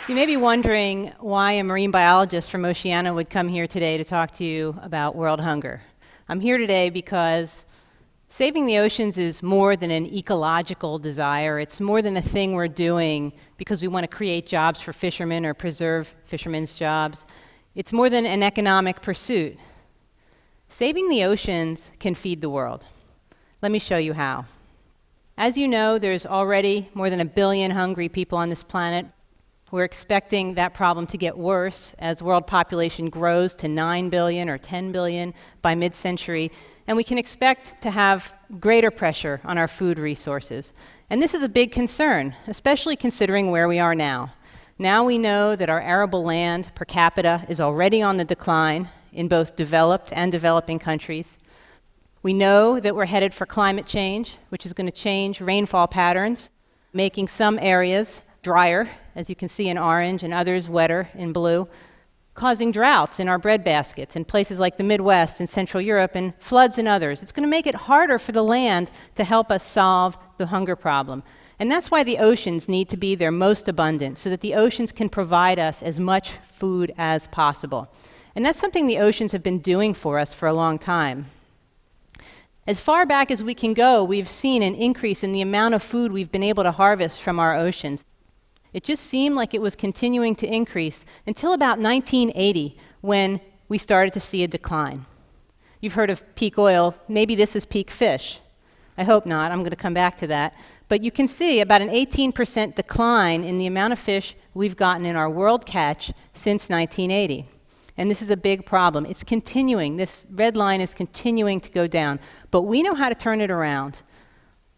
You may be wondering why a marine biologist from Oceania would come here today to talk to you about world hunger. I'm here today because saving the oceans is more than an ecological desire. It's more than a thing we're doing because we want to create jobs for fishermen or preserve fishermen's jobs. It's more than an economic pursuit. Saving the oceans can feed the world. Let me show you how. As you know, there's already more than 1 billion hungry people on this planet. We're expecting that problem to get worse as world population grows to 9 billion or 10 billion by mid-century, and we can expect to have greater pressure on our food resources. And this is a big concern, especially considering where we are now. Now we know that our arable land per capita is already on the decline in both developed and developing countries. We know that we're headed for climate change, which is going to change rainfall patterns, making some areas drier, as you can see in orange, and others wetter in blue, causing droughts in our breadbaskets in places like the Midwest and Central Europe, and floods in others. It's going to make it harder for the land to help us solve the hunger problem. And that's why the oceans need to be their most abundant, so that the oceans can provide us as much food as possible. And that's something the oceans have been doing for us for a long time. As far back as we can go, we've seen an increase in the amount of food we've been able to harvest from our oceans. It just seemed like it was continuing to increase until about 1980, when we started to see a decline. You've heard of peak oil. Maybe this is peak fish. I hope not. I'm going to come back to that. But you can see about an 18% decline in the amount of fish we've gotten in our world catch since 1980. And this is a big problem. It's continuing. This red line is continuing to go down. But we know how to turn it around.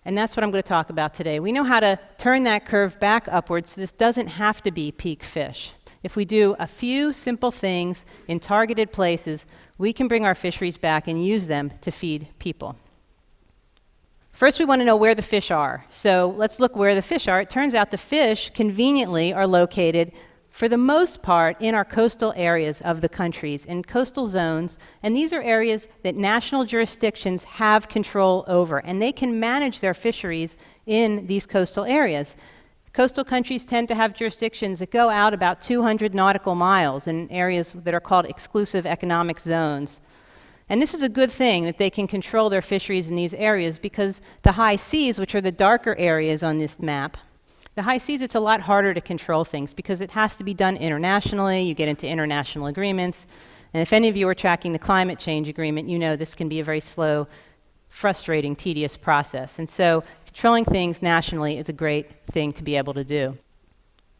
And that's what I'm going to talk about today. We know how to turn that curve back upwards so this doesn't have to be peak fish. If we do a few simple things in targeted places, we can bring our fisheries back and use them to feed people. First, we want to know where the fish are. So let's look where the fish are. It turns out the fish conveniently are located, for the most part, in our coastal areas of the countries, in coastal zones, and these are areas that national jurisdictions have control over, and they can manage their fisheries in these coastal areas. Coastal countries tend to have jurisdictions that go out about 200 nautical miles in areas that are called exclusive economic zones. And this is a good thing, that they can control their fisheries in these areas, because the high seas, which are the darker areas on this map, the high seas, it's a lot harder to control things because it has to be done internationally. You get into international agreements. And if any of you are tracking the climate change agreement, you know this can be a very slow, frustrating, tedious process. And so controlling things nationally is a great thing to be able to do.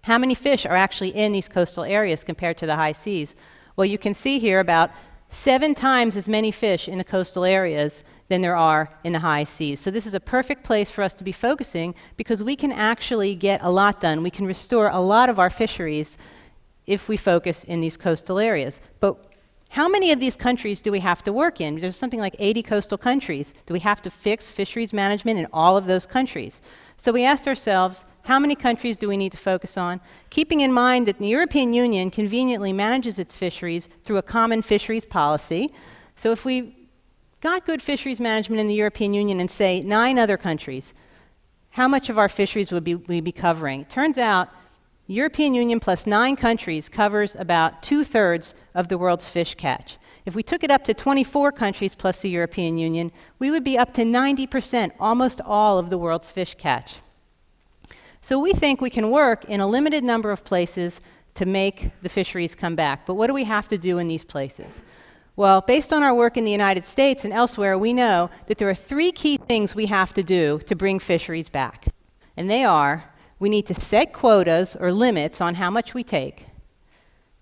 How many fish are actually in these coastal areas compared to the high seas? Well, you can see here about 7 times as many fish in the coastal areas than there are in the high seas. So this is a perfect place for us to be focusing, because we can actually get a lot done. We can restore a lot of our fisheries if we focus in these coastal areas. But how many of these countries do we have to work in? There's something like 80 coastal countries. Do we have to fix fisheries management in all of those countries? So we asked ourselves, how many countries do we need to focus on? Keeping in mind that the European Union conveniently manages its fisheries through a common fisheries policy. So if we got good fisheries management in the European Union and say 9 other countries, how much of our fisheries would we be covering? It turns out the European Union plus 9 countries covers about 2/3 of the world's fish catch. If we took it up to 24 countries plus the European Union, we would be up to 90%, almost all of the world's fish catch. So we think we can work in a limited number of places to make the fisheries come back. But what do we have to do in these places? Well, based on our work in the United States and elsewhere, we know that there are 3 key things we have to do to bring fisheries back. And they are, we need to set quotas or limits on how much we take.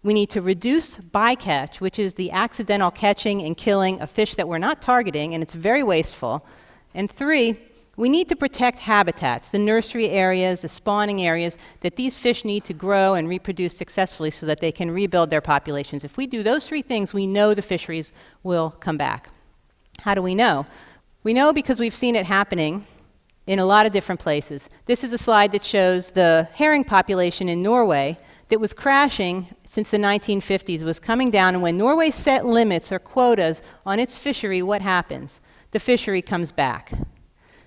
We need to reduce bycatch, which is the accidental catching and killing of fish that we're not targeting, and it's very wasteful. And 3, we need to protect habitats, the nursery areas, the spawning areas that these fish need to grow and reproduce successfully so that they can rebuild their populations. If we do those 3 things, we know the fisheries will come back. How do we know? We know because we've seen it happening in a lot of different places. This is a slide that shows the herring population in Norway that was crashing since the 1950s, was coming down, and when Norway set limits or quotas on its fishery, what happens? The fishery comes back.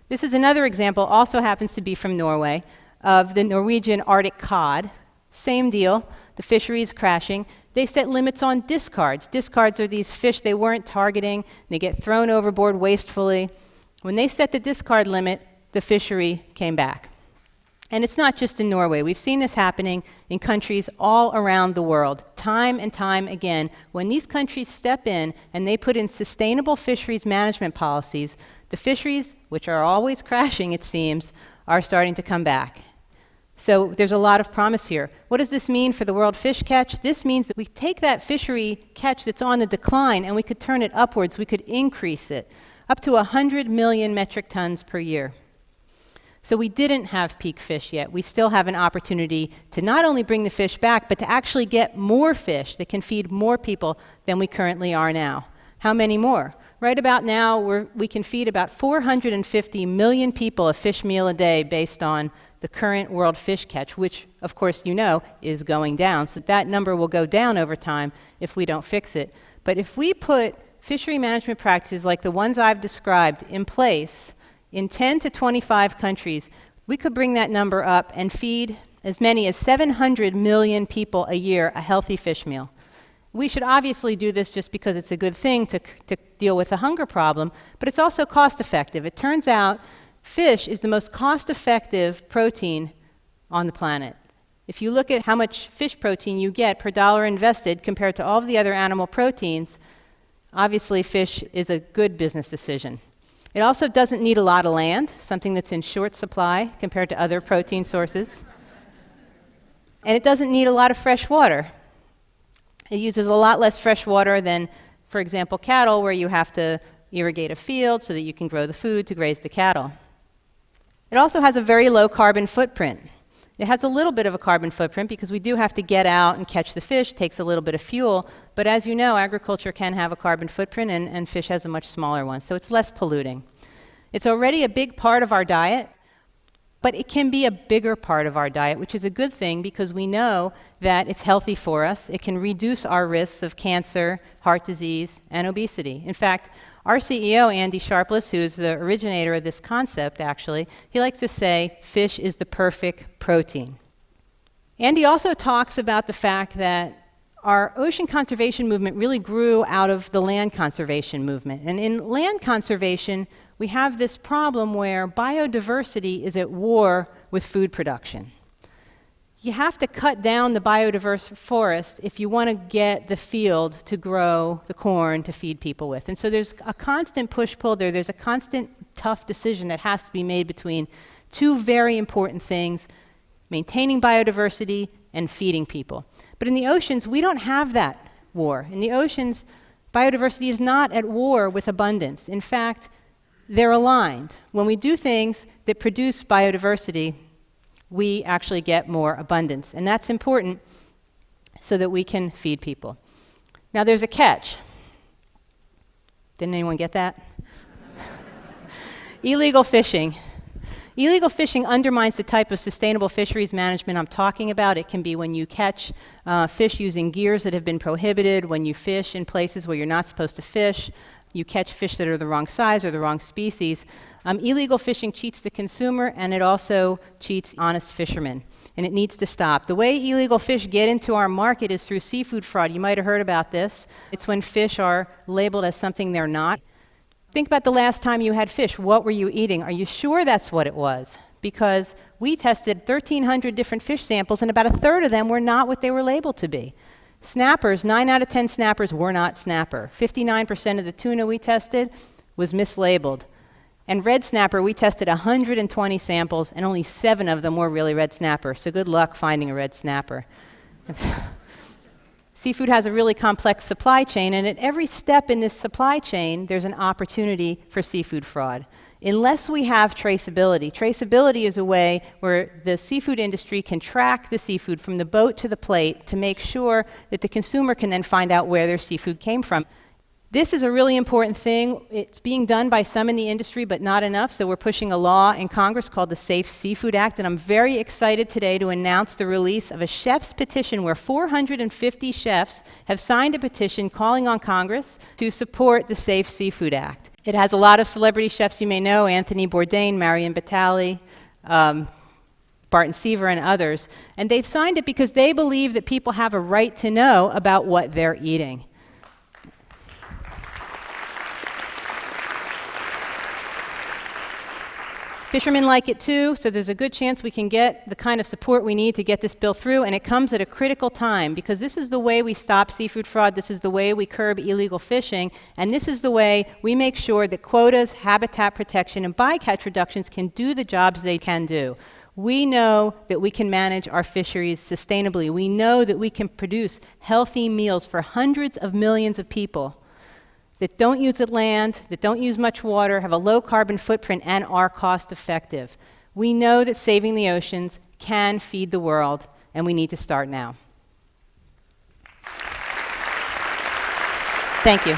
This is another example, also happens to be from Norway, of the Norwegian Arctic cod. Same deal. The fishery is crashing. They set limits on discards. Discards are these fish they weren't targeting. They get thrown overboard wastefully. When they set the discard limit, the fishery came back. And it's not just in Norway. We've seen this happening in countries all around the world, time and time again. When these countries step in and they put in sustainable fisheries management policies, the fisheries, which are always crashing, it seems, are starting to come back. So there's a lot of promise here. What does this mean for the world fish catch? This means that we take that fishery catch that's on the decline and we could turn it upwards. We could increase it up to 100 million metric tons per year. So we didn't have peak fish yet. We still have an opportunity to not only bring the fish back, but to actually get more fish that can feed more people than we currently are now. How many more? Right about now, we can feed about 450 million people a fish meal a day based on the current world fish catch, which, of course, you know, is going down. So that number will go down over time if we don't fix it. But if we put fishery management practices like the ones I've described in place in 10 to 25 countries, we could bring that number up and feed as many as 700 million people a year a healthy fish meal. We should obviously do this just because it's a good thing to deal with the hunger problem, but it's also cost effective. It turns out fish is the most cost-effective protein on the planet. If you look at how much fish protein you get per dollar invested compared to all of the other animal proteins, obviously fish is a good business decision. It also doesn't need a lot of land, something that's in short supply compared to other protein sources. And it doesn't need a lot of fresh water. It uses a lot less fresh water than, for example, cattle, where you have to irrigate a field so that you can grow the food to graze the cattle. It also has a very low carbon footprint. It has a little bit of a carbon footprint because we do have to get out and catch the fish. It takes a little bit of fuel. But as you know, agriculture can have a carbon footprint, and fish has a much smaller one, so it's less polluting. It's already a big part of our diet, but it can be a bigger part of our diet, which is a good thing because we know that it's healthy for us. It can reduce our risks of cancer, heart disease, and obesity. In fact, our CEO, Andy Sharpless, who's the originator of this concept, actually, he likes to say, fish is the perfect protein. Andy also talks about the fact that our ocean conservation movement really grew out of the land conservation movement. And in land conservation, we have this problem where biodiversity is at war with food production. You have to cut down the biodiverse forest if you want to get the field to grow the corn to feed people with. And so there's a constant push-pull there. There's a constant tough decision that has to be made between two very important things: maintaining biodiversity and feeding people. But in the oceans, we don't have that war. In the oceans, biodiversity is not at war with abundance. In fact, they're aligned. When we do things that produce biodiversity, we actually get more abundance. And that's important so that we can feed people. Now there's a catch. Didn't anyone get that? Illegal fishing. Illegal fishing undermines the type of sustainable fisheries management I'm talking about. It can be when you catch fish using gears that have been prohibited, when you fish in places where you're not supposed to fish, you catch fish that are the wrong size or the wrong species. Illegal fishing cheats the consumer, and it also cheats honest fishermen, and it needs to stop. The way illegal fish get into our market is through seafood fraud. You might have heard about this. It's when fish are labeled as something they're not. Think about the last time you had fish. What were you eating? Are you sure that's what it was? Because we tested 1,300 different fish samples, and about a third of them were not what they were labeled to be. Snappers, 9 out of 10 snappers were not snapper. 59% of the tuna we tested was mislabeled. And red snapper, we tested 120 samples, and only 7 of them were really red snapper. So good luck finding a red snapper. Seafood has a really complex supply chain, and at every step in this supply chain, there's an opportunity for seafood fraud. Unless we have traceability. Traceability is a way where the seafood industry can track the seafood from the boat to the plate to make sure that the consumer can then find out where their seafood came from. This is a really important thing. It's being done by some in the industry, but not enough, so we're pushing a law in Congress called the Safe Seafood Act, and I'm very excited today to announce the release of a chef's petition where 450 chefs have signed a petition calling on Congress to support the Safe Seafood Act. It has a lot of celebrity chefs you may know: Anthony Bourdain, Marion Batali, Barton Seaver and others. And they've signed it because they believe that people have a right to know about what they're eating. Fishermen like it too, so there's a good chance we can get the kind of support we need to get this bill through, and it comes at a critical time because this is the way we stop seafood fraud, this is the way we curb illegal fishing, and this is the way we make sure that quotas, habitat protection, and bycatch reductions can do the jobs they can do. We know that we can manage our fisheries sustainably. We know that we can produce healthy meals for hundreds of millions of people that don't use the land, that don't use much water, have a low carbon footprint, and are cost effective. We know that saving the oceans can feed the world, and we need to start now. Thank you.